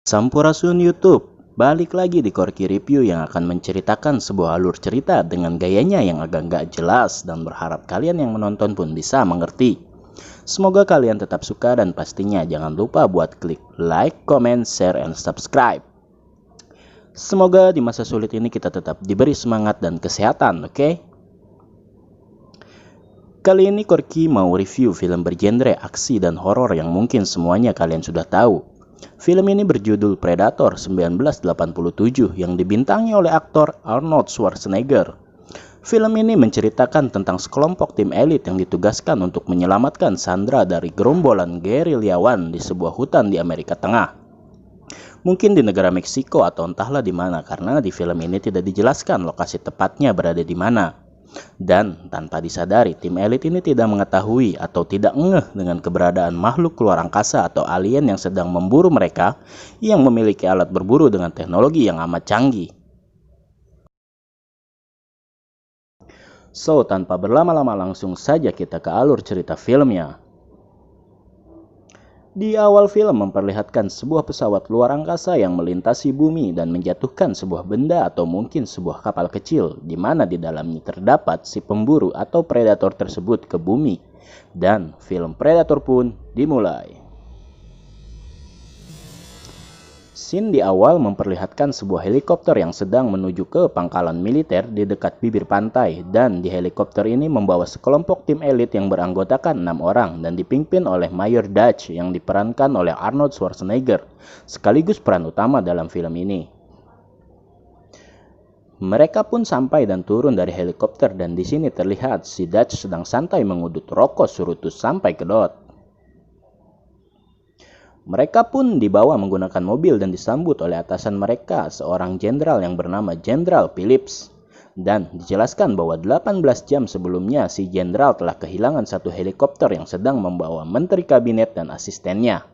Sampurasun YouTube, balik lagi di Korki Review yang akan menceritakan sebuah alur cerita dengan gayanya yang agak nggak jelas dan berharap kalian yang menonton pun bisa mengerti. Semoga kalian tetap suka dan pastinya jangan lupa buat klik like, comment, share, and subscribe. Semoga di masa sulit ini kita tetap diberi semangat dan kesehatan, oke? Kali ini Korki mau review film bergenre aksi dan horor yang mungkin semuanya kalian sudah tahu. Film ini berjudul Predator 1987 yang dibintangi oleh aktor Arnold Schwarzenegger. Film ini menceritakan tentang sekelompok tim elit yang ditugaskan untuk menyelamatkan Sandra dari gerombolan gerilyawan di sebuah hutan di Amerika Tengah. Mungkin di negara Meksiko atau entahlah di mana, karena di film ini tidak dijelaskan lokasi tepatnya berada di mana. Dan tanpa disadari, tim elit ini tidak mengetahui atau tidak ngeh dengan keberadaan makhluk luar angkasa atau alien yang sedang memburu mereka yang memiliki alat berburu dengan teknologi yang amat canggih. So, tanpa berlama-lama langsung saja kita ke alur cerita filmnya. Di awal film memperlihatkan sebuah pesawat luar angkasa yang melintasi bumi dan menjatuhkan sebuah benda atau mungkin sebuah kapal kecil di mana di dalamnya terdapat si pemburu atau predator tersebut ke bumi. Dan film Predator pun dimulai. Scene di awal memperlihatkan sebuah helikopter yang sedang menuju ke pangkalan militer di dekat bibir pantai, dan di helikopter ini membawa sekelompok tim elit yang beranggotakan 6 orang dan dipimpin oleh Mayor Dutch yang diperankan oleh Arnold Schwarzenegger, sekaligus peran utama dalam film ini. Mereka pun sampai dan turun dari helikopter, dan di sini terlihat si Dutch sedang santai mengudut rokok surutus sampai kedot. Mereka pun dibawa menggunakan mobil dan disambut oleh atasan mereka, seorang jenderal yang bernama Jenderal Phillips. Dan dijelaskan bahwa 18 jam sebelumnya si jenderal telah kehilangan satu helikopter yang sedang membawa menteri kabinet dan asistennya.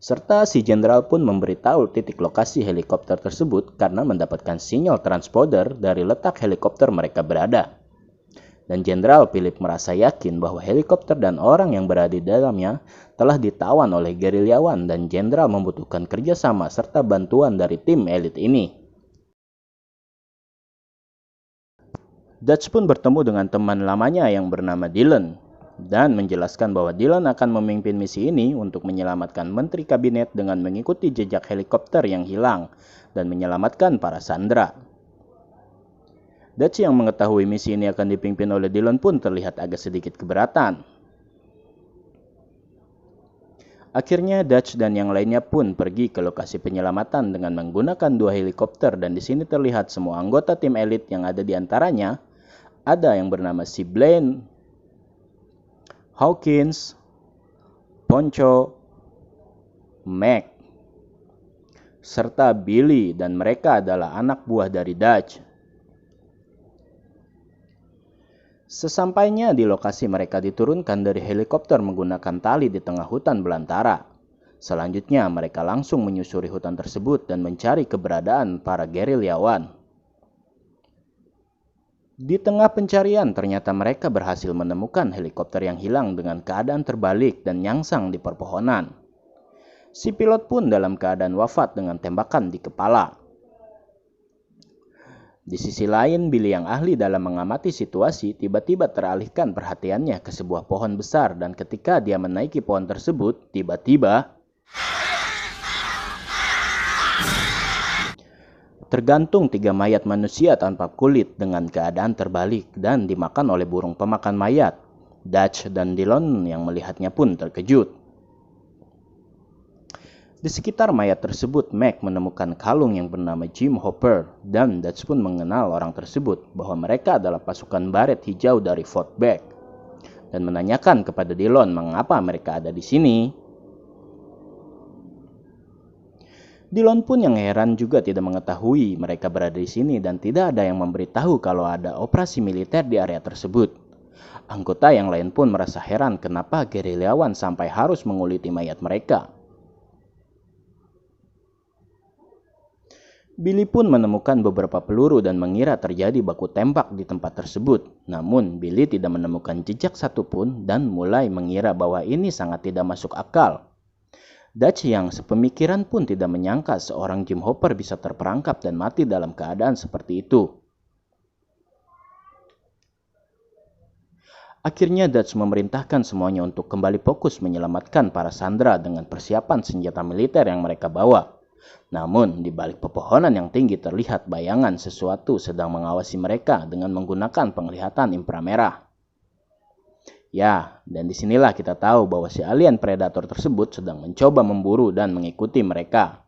Serta si jenderal pun memberitahu titik lokasi helikopter tersebut karena mendapatkan sinyal transponder dari letak helikopter mereka berada. Dan Jenderal Philip merasa yakin bahwa helikopter dan orang yang berada di dalamnya telah ditawan oleh gerilyawan, dan Jenderal membutuhkan kerjasama serta bantuan dari tim elit ini. Dutch pun bertemu dengan teman lamanya yang bernama Dylan dan menjelaskan bahwa Dylan akan memimpin misi ini untuk menyelamatkan menteri kabinet dengan mengikuti jejak helikopter yang hilang dan menyelamatkan para sandera. Dutch yang mengetahui misi ini akan dipimpin oleh Dylan pun terlihat agak sedikit keberatan. Akhirnya Dutch dan yang lainnya pun pergi ke lokasi penyelamatan dengan menggunakan 2 helikopter, dan di sini terlihat semua anggota tim elit yang ada di antaranya. Ada yang bernama si Blaine, Hawkins, Poncho, Mac, serta Billy, dan mereka adalah anak buah dari Dutch. Sesampainya di lokasi, mereka diturunkan dari helikopter menggunakan tali di tengah hutan belantara. Selanjutnya mereka langsung menyusuri hutan tersebut dan mencari keberadaan para gerilyawan. Di tengah pencarian ternyata mereka berhasil menemukan helikopter yang hilang dengan keadaan terbalik dan nyangsang di perpohonan. Si pilot pun dalam keadaan wafat dengan tembakan di kepala. Di sisi lain, Billy yang ahli dalam mengamati situasi tiba-tiba teralihkan perhatiannya ke sebuah pohon besar, dan ketika dia menaiki pohon tersebut, tiba-tiba tergantung 3 mayat manusia tanpa kulit dengan keadaan terbalik dan dimakan oleh burung pemakan mayat. Dutch dan Dylan yang melihatnya pun terkejut. Di sekitar mayat tersebut, Mac menemukan kalung yang bernama Jim Hopper, dan Dutch pun mengenal orang tersebut bahwa mereka adalah pasukan baret hijau dari Fort Bragg, dan menanyakan kepada Dylan mengapa mereka ada di sini. Dylan pun yang heran juga tidak mengetahui mereka berada di sini, dan tidak ada yang memberitahu kalau ada operasi militer di area tersebut. Anggota yang lain pun merasa heran kenapa gerilyawan sampai harus menguliti mayat mereka. Billy pun menemukan beberapa peluru dan mengira terjadi baku tembak di tempat tersebut. Namun Billy tidak menemukan jejak satupun dan mulai mengira bahwa ini sangat tidak masuk akal. Dutch yang sepemikiran pun tidak menyangka seorang Jim Hopper bisa terperangkap dan mati dalam keadaan seperti itu. Akhirnya Dutch memerintahkan semuanya untuk kembali fokus menyelamatkan para sandera dengan persiapan senjata militer yang mereka bawa. Namun, di balik pepohonan yang tinggi terlihat bayangan sesuatu sedang mengawasi mereka dengan menggunakan penglihatan inframerah. Ya, dan disinilah kita tahu bahwa si alien predator tersebut sedang mencoba memburu dan mengikuti mereka.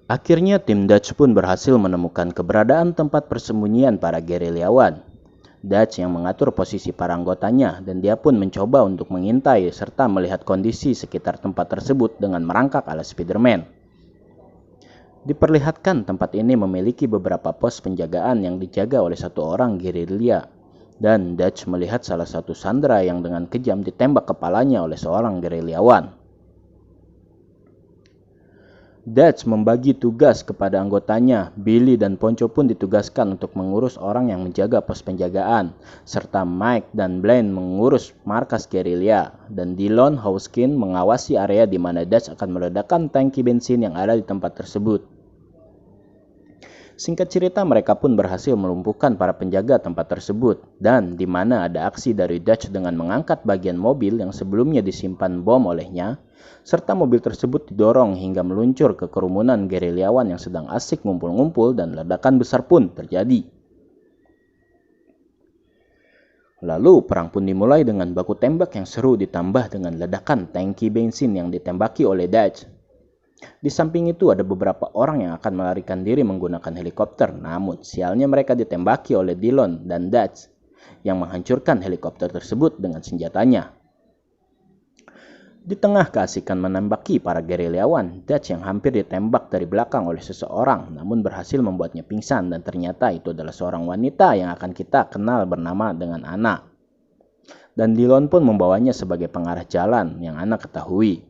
Akhirnya tim Dutch pun berhasil menemukan keberadaan tempat persembunyian para gerilyawan. Dutch yang mengatur posisi para anggotanya dan dia pun mencoba untuk mengintai serta melihat kondisi sekitar tempat tersebut dengan merangkak ala Spider-Man. Diperlihatkan tempat ini memiliki beberapa pos penjagaan yang dijaga oleh satu orang gerilya. Dan Dutch melihat salah satu sandera yang dengan kejam ditembak kepalanya oleh seorang gerilyawan. Dutch membagi tugas kepada anggotanya. Billy dan Poncho pun ditugaskan untuk mengurus orang yang menjaga pos penjagaan, serta Mike dan Blaine mengurus markas gerilya, dan Dillon Hawkins mengawasi area di mana Dutch akan meledakkan tangki bensin yang ada di tempat tersebut. Singkat cerita, mereka pun berhasil melumpuhkan para penjaga tempat tersebut, dan di mana ada aksi dari Dutch dengan mengangkat bagian mobil yang sebelumnya disimpan bom olehnya, serta mobil tersebut didorong hingga meluncur ke kerumunan gerilyawan yang sedang asik ngumpul-ngumpul dan ledakan besar pun terjadi. Lalu perang pun dimulai dengan baku tembak yang seru ditambah dengan ledakan tangki bensin yang ditembaki oleh Dutch. Di samping itu ada beberapa orang yang akan melarikan diri menggunakan helikopter, namun sialnya mereka ditembaki oleh Dillon dan Dutch yang menghancurkan helikopter tersebut dengan senjatanya. Di tengah keasikan menembaki para gerilyawan, Dutch yang hampir ditembak dari belakang oleh seseorang namun berhasil membuatnya pingsan dan ternyata itu adalah seorang wanita yang akan kita kenal bernama dengan Anna. Dan Dillon pun membawanya sebagai pengarah jalan yang Anna ketahui.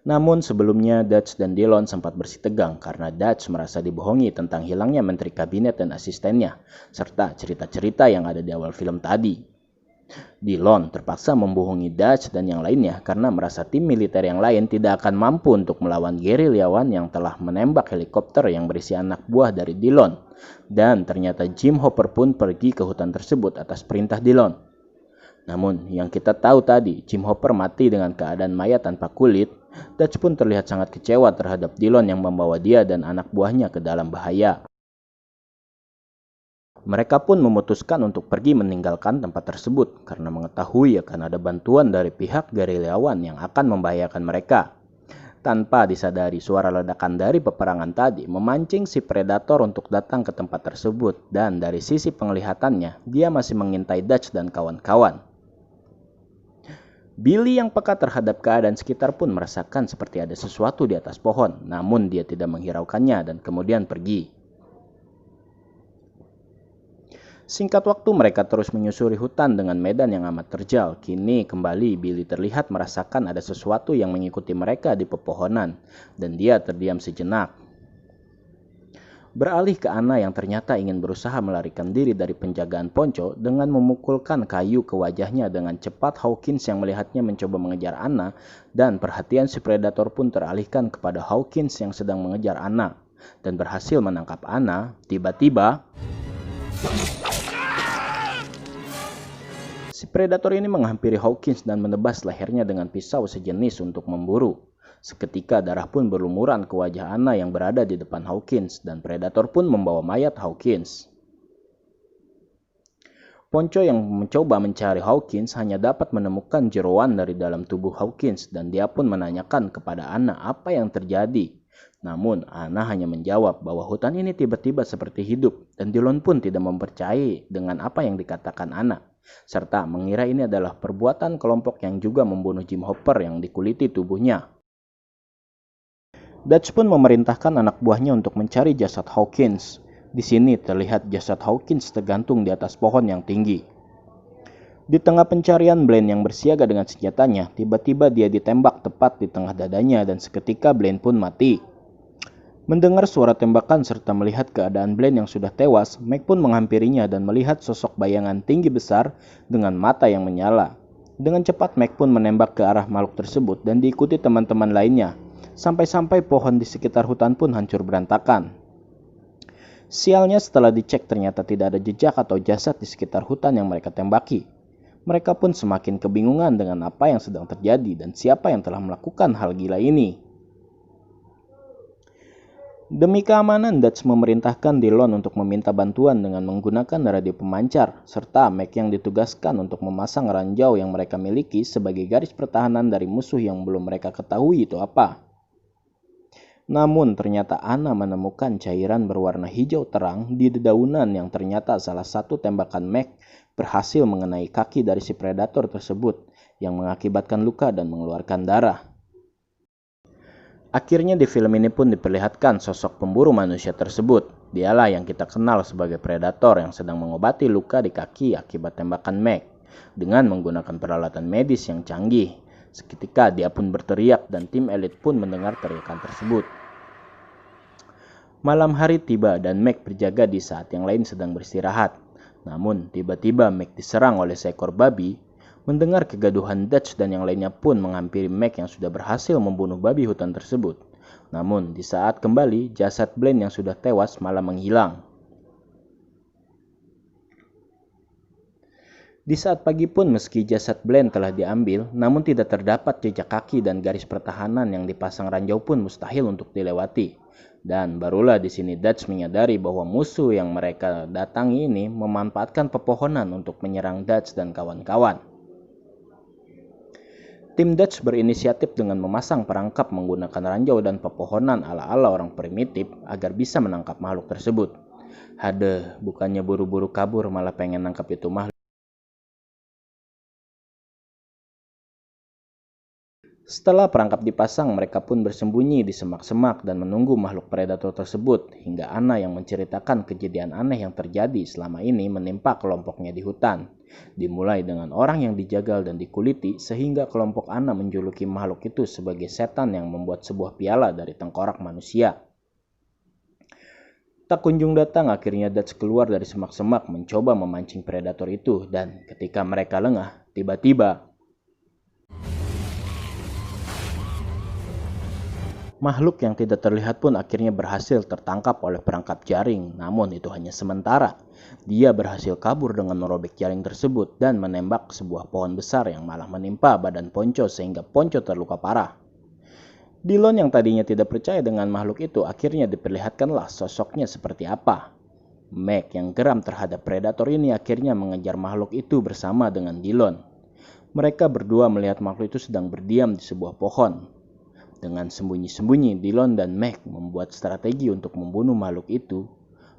Namun sebelumnya Dutch dan Dillon sempat bersitegang karena Dutch merasa dibohongi tentang hilangnya menteri kabinet dan asistennya, serta cerita-cerita yang ada di awal film tadi. Dillon terpaksa membohongi Dutch dan yang lainnya karena merasa tim militer yang lain tidak akan mampu untuk melawan gerilyawan yang telah menembak helikopter yang berisi anak buah dari Dillon. Dan ternyata Jim Hopper pun pergi ke hutan tersebut atas perintah Dillon. Namun yang kita tahu tadi, Jim Hopper mati dengan keadaan mayat tanpa kulit. Dutch pun terlihat sangat kecewa terhadap Dillon yang membawa dia dan anak buahnya ke dalam bahaya. Mereka pun memutuskan untuk pergi meninggalkan tempat tersebut karena mengetahui akan ada bantuan dari pihak gerilyawan yang akan membahayakan mereka. Tanpa disadari, suara ledakan dari peperangan tadi memancing si predator untuk datang ke tempat tersebut, dan dari sisi penglihatannya, dia masih mengintai Dutch dan kawan-kawan. Billy yang peka terhadap keadaan sekitar pun merasakan seperti ada sesuatu di atas pohon, namun dia tidak menghiraukannya dan kemudian pergi. Singkat waktu mereka terus menyusuri hutan dengan medan yang amat terjal. Kini kembali Billy terlihat merasakan ada sesuatu yang mengikuti mereka di pepohonan, dan dia terdiam sejenak. Beralih ke Anna yang ternyata ingin berusaha melarikan diri dari penjagaan Poncho dengan memukulkan kayu ke wajahnya dengan cepat. Hawkins yang melihatnya mencoba mengejar Anna, dan perhatian si predator pun teralihkan kepada Hawkins yang sedang mengejar Anna dan berhasil menangkap Anna. Tiba-tiba si predator ini menghampiri Hawkins dan menebas lehernya dengan pisau sejenis untuk memburu. Seketika darah pun berlumuran ke wajah Anna yang berada di depan Hawkins, dan predator pun membawa mayat Hawkins. Poncho yang mencoba mencari Hawkins hanya dapat menemukan jeroan dari dalam tubuh Hawkins, dan dia pun menanyakan kepada Anna apa yang terjadi. Namun Anna hanya menjawab bahwa hutan ini tiba-tiba seperti hidup, dan Dillon pun tidak mempercayai dengan apa yang dikatakan Anna, serta mengira ini adalah perbuatan kelompok yang juga membunuh Jim Hopper yang dikuliti tubuhnya. Dutch pun memerintahkan anak buahnya untuk mencari jasad Hawkins. Di sini terlihat jasad Hawkins tergantung di atas pohon yang tinggi. Di tengah pencarian Blaine yang bersiaga dengan senjatanya, tiba-tiba dia ditembak tepat di tengah dadanya dan seketika Blaine pun mati. Mendengar suara tembakan serta melihat keadaan Blaine yang sudah tewas, Mike pun menghampirinya dan melihat sosok bayangan tinggi besar dengan mata yang menyala. Dengan cepat Mac pun menembak ke arah makhluk tersebut dan diikuti teman-teman lainnya. Sampai-sampai pohon di sekitar hutan pun hancur berantakan. Sialnya setelah dicek ternyata tidak ada jejak atau jasad di sekitar hutan yang mereka tembaki. Mereka pun semakin kebingungan dengan apa yang sedang terjadi dan siapa yang telah melakukan hal gila ini. Demi keamanan, Dutch memerintahkan Dillon untuk meminta bantuan dengan menggunakan radio pemancar, serta Mac yang ditugaskan untuk memasang ranjau yang mereka miliki sebagai garis pertahanan dari musuh yang belum mereka ketahui itu apa. Namun ternyata Anna menemukan cairan berwarna hijau terang di dedaunan yang ternyata salah satu tembakan Mac berhasil mengenai kaki dari si predator tersebut yang mengakibatkan luka dan mengeluarkan darah. Akhirnya di film ini pun diperlihatkan sosok pemburu manusia tersebut. Dialah yang kita kenal sebagai predator yang sedang mengobati luka di kaki akibat tembakan Mac dengan menggunakan peralatan medis yang canggih. Seketika dia pun berteriak dan tim elit pun mendengar teriakan tersebut. Malam hari tiba dan Mac berjaga di saat yang lain sedang beristirahat. Namun tiba-tiba Mac diserang oleh seekor babi. Mendengar kegaduhan, Dutch dan yang lainnya pun menghampiri Mac yang sudah berhasil membunuh babi hutan tersebut. Namun di saat kembali, jasad Blaine yang sudah tewas malah menghilang. Di saat pagi pun meski jasad Blaine telah diambil, namun tidak terdapat jejak kaki dan garis pertahanan yang dipasang ranjau pun mustahil untuk dilewati. Dan barulah di sini Dutch menyadari bahwa musuh yang mereka datangi ini memanfaatkan pepohonan untuk menyerang Dutch dan kawan-kawan. Tim Dutch berinisiatif dengan memasang perangkap menggunakan ranjau dan pepohonan ala-ala orang primitif agar bisa menangkap makhluk tersebut. Hadeh, bukannya buru-buru kabur malah pengen nangkap itu makhluk. Setelah perangkap dipasang, mereka pun bersembunyi di semak-semak dan menunggu makhluk predator tersebut hingga Anna yang menceritakan kejadian aneh yang terjadi selama ini menimpa kelompoknya di hutan. Dimulai dengan orang yang dijagal dan dikuliti sehingga kelompok Anna menjuluki makhluk itu sebagai setan yang membuat sebuah piala dari tengkorak manusia. Tak kunjung datang, akhirnya Dutch keluar dari semak-semak mencoba memancing predator itu dan ketika mereka lengah, tiba-tiba makhluk yang tidak terlihat pun akhirnya berhasil tertangkap oleh perangkap jaring, namun itu hanya sementara. Dia berhasil kabur dengan merobek jaring tersebut dan menembak sebuah pohon besar yang malah menimpa badan Ponco sehingga Ponco terluka parah. Dillon yang tadinya tidak percaya dengan makhluk itu akhirnya diperlihatkanlah sosoknya seperti apa. Mac yang geram terhadap predator ini akhirnya mengejar makhluk itu bersama dengan Dillon. Mereka berdua melihat makhluk itu sedang berdiam di sebuah pohon. Dengan sembunyi-sembunyi, Dillon dan Mac membuat strategi untuk membunuh makhluk itu.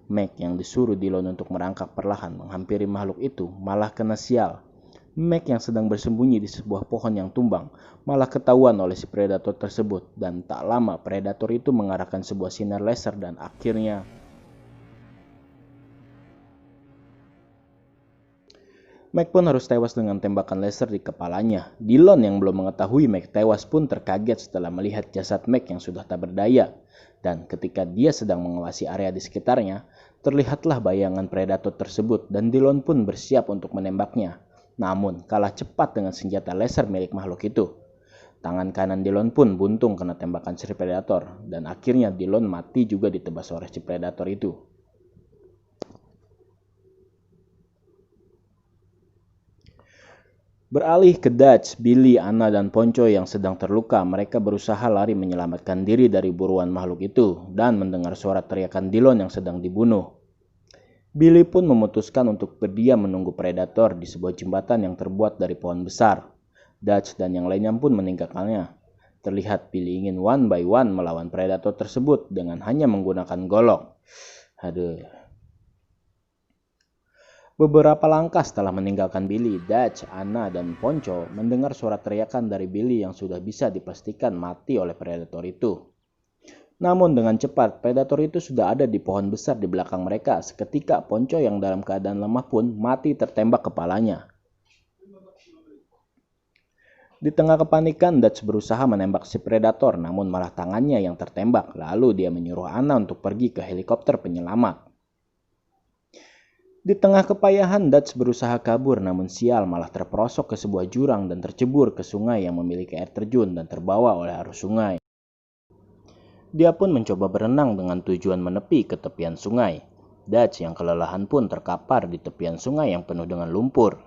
Mac yang disuruh Dillon untuk merangkak perlahan menghampiri makhluk itu malah kena sial. Mac yang sedang bersembunyi di sebuah pohon yang tumbang malah ketahuan oleh si predator tersebut dan tak lama predator itu mengarahkan sebuah sinar laser dan akhirnya Mac pun harus tewas dengan tembakan laser di kepalanya. Dillon yang belum mengetahui Mac tewas pun terkaget setelah melihat jasad Mac yang sudah tak berdaya. Dan ketika dia sedang mengawasi area di sekitarnya, terlihatlah bayangan predator tersebut dan Dillon pun bersiap untuk menembaknya. Namun kalah cepat dengan senjata laser milik makhluk itu. Tangan kanan Dillon pun buntung kena tembakan si predator dan akhirnya Dillon mati juga ditebas oleh si predator itu. Beralih ke Dutch, Billy, Anna, dan Ponco yang sedang terluka, mereka berusaha lari menyelamatkan diri dari buruan makhluk itu dan mendengar suara teriakan Dillon yang sedang dibunuh. Billy pun memutuskan untuk berdiam menunggu predator di sebuah jembatan yang terbuat dari pohon besar. Dutch dan yang lainnya pun meninggalkannya. Terlihat Billy ingin one by one melawan predator tersebut dengan hanya menggunakan golok. Beberapa langkah setelah meninggalkan Billy, Dutch, Anna, dan Ponco mendengar suara teriakan dari Billy yang sudah bisa dipastikan mati oleh predator itu. Namun dengan cepat, predator itu sudah ada di pohon besar di belakang mereka. Seketika Ponco yang dalam keadaan lemah pun mati tertembak kepalanya. Di tengah kepanikan, Dutch berusaha menembak si predator namun malah tangannya yang tertembak. Lalu dia menyuruh Anna untuk pergi ke helikopter penyelamat. Di tengah kepayahan, Dutch berusaha kabur, namun sial malah terperosok ke sebuah jurang dan tercebur ke sungai yang memiliki air terjun dan terbawa oleh arus sungai. Dia pun mencoba berenang dengan tujuan menepi ke tepian sungai. Dutch yang kelelahan pun terkapar di tepian sungai yang penuh dengan lumpur.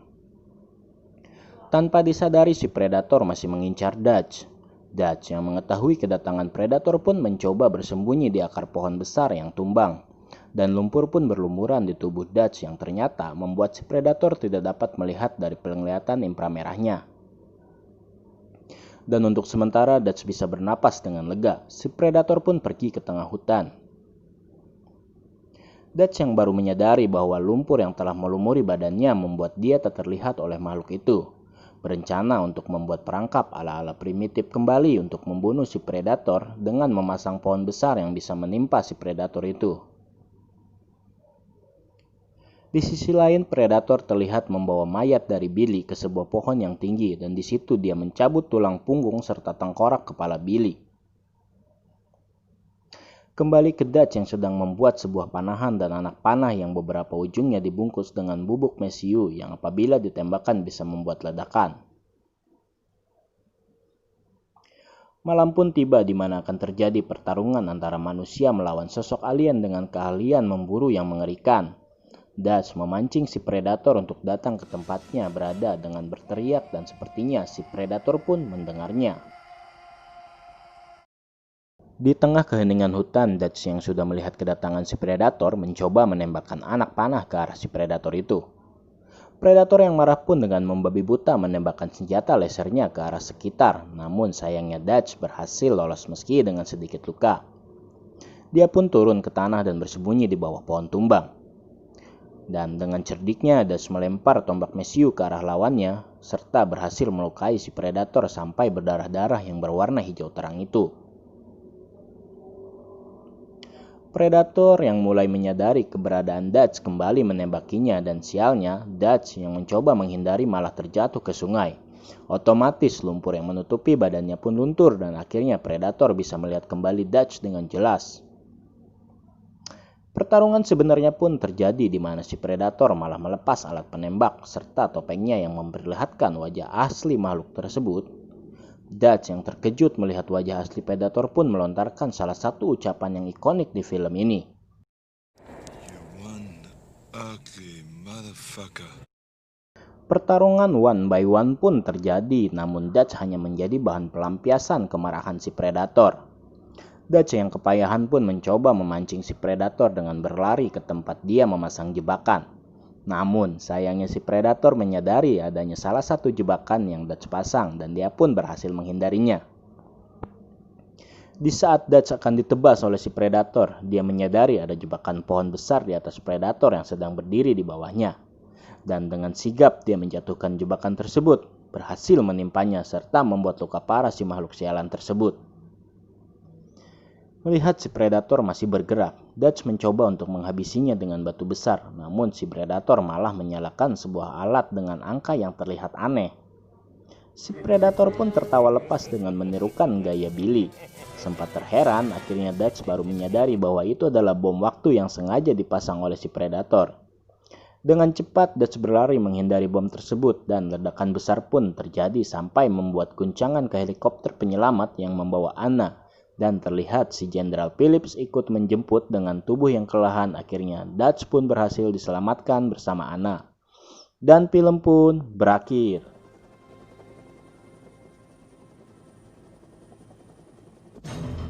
Tanpa disadari, si predator masih mengincar Dutch. Dutch yang mengetahui kedatangan predator pun mencoba bersembunyi di akar pohon besar yang tumbang. Dan lumpur pun berlumuran di tubuh Dutch yang ternyata membuat si predator tidak dapat melihat dari penglihatan inframerahnya. Dan untuk sementara Dutch bisa bernapas dengan lega. Si predator pun pergi ke tengah hutan. Dutch yang baru menyadari bahwa lumpur yang telah melumuri badannya membuat dia tak terlihat oleh makhluk itu, berencana untuk membuat perangkap ala-ala primitif kembali untuk membunuh si predator dengan memasang pohon besar yang bisa menimpa si predator itu. Di sisi lain, predator terlihat membawa mayat dari Billy ke sebuah pohon yang tinggi dan di situ dia mencabut tulang punggung serta tengkorak kepala Billy. Kembali ke Dutch yang sedang membuat sebuah panahan dan anak panah yang beberapa ujungnya dibungkus dengan bubuk mesiu yang apabila ditembakkan bisa membuat ledakan. Malam pun tiba di mana akan terjadi pertarungan antara manusia melawan sosok alien dengan keahlian memburu yang mengerikan. Dutch memancing si predator untuk datang ke tempatnya berada dengan berteriak dan sepertinya si predator pun mendengarnya. Di tengah keheningan hutan, Dutch yang sudah melihat kedatangan si predator mencoba menembakkan anak panah ke arah si predator itu. Predator yang marah pun dengan membabi buta menembakkan senjata lasernya ke arah sekitar, namun sayangnya Dutch berhasil lolos meski dengan sedikit luka. Dia pun turun ke tanah dan bersembunyi di bawah pohon tumbang. Dan dengan cerdiknya Dutch melempar tombak mesiu ke arah lawannya, serta berhasil melukai si predator sampai berdarah-darah yang berwarna hijau terang itu. Predator yang mulai menyadari keberadaan Dutch kembali menembakinya dan sialnya, Dutch yang mencoba menghindari malah terjatuh ke sungai. Otomatis lumpur yang menutupi badannya pun luntur dan akhirnya predator bisa melihat kembali Dutch dengan jelas. Pertarungan sebenarnya pun terjadi di mana si predator malah melepas alat penembak serta topengnya yang memperlihatkan wajah asli makhluk tersebut. Dutch yang terkejut melihat wajah asli predator pun melontarkan salah satu ucapan yang ikonik di film ini. You one ugly motherfucker. Pertarungan one by one pun terjadi, namun Dutch hanya menjadi bahan pelampiasan kemarahan si predator. Dutch yang kepayahan pun mencoba memancing si predator dengan berlari ke tempat dia memasang jebakan. Namun sayangnya si predator menyadari adanya salah satu jebakan yang Dutch pasang dan dia pun berhasil menghindarinya. Di saat Dutch akan ditebas oleh si predator, dia menyadari ada jebakan pohon besar di atas predator yang sedang berdiri di bawahnya. Dan dengan sigap dia menjatuhkan jebakan tersebut, berhasil menimpanya serta membuat luka parah si makhluk sialan tersebut. Melihat si predator masih bergerak, Dutch mencoba untuk menghabisinya dengan batu besar, namun si predator malah menyalakan sebuah alat dengan angka yang terlihat aneh. Si predator pun tertawa lepas dengan menirukan gaya Billy. Sempat terheran, akhirnya Dutch baru menyadari bahwa itu adalah bom waktu yang sengaja dipasang oleh si predator. Dengan cepat Dutch berlari menghindari bom tersebut dan ledakan besar pun terjadi sampai membuat guncangan ke helikopter penyelamat yang membawa Anna. Dan terlihat si Jenderal Phillips ikut menjemput dengan tubuh yang kelelahan. Akhirnya Dutch pun berhasil diselamatkan bersama Anna. Dan film pun berakhir.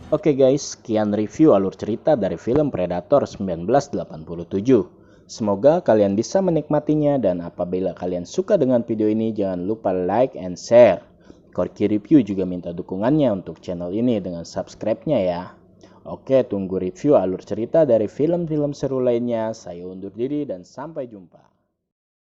Oke guys, sekian review alur cerita dari film Predator 1987. Semoga kalian bisa menikmatinya dan apabila kalian suka dengan video ini jangan lupa like and share. Korki Review juga minta dukungannya untuk channel ini dengan subscribe-nya ya. Oke, tunggu review alur cerita dari film-film seru lainnya. Saya undur diri dan sampai jumpa.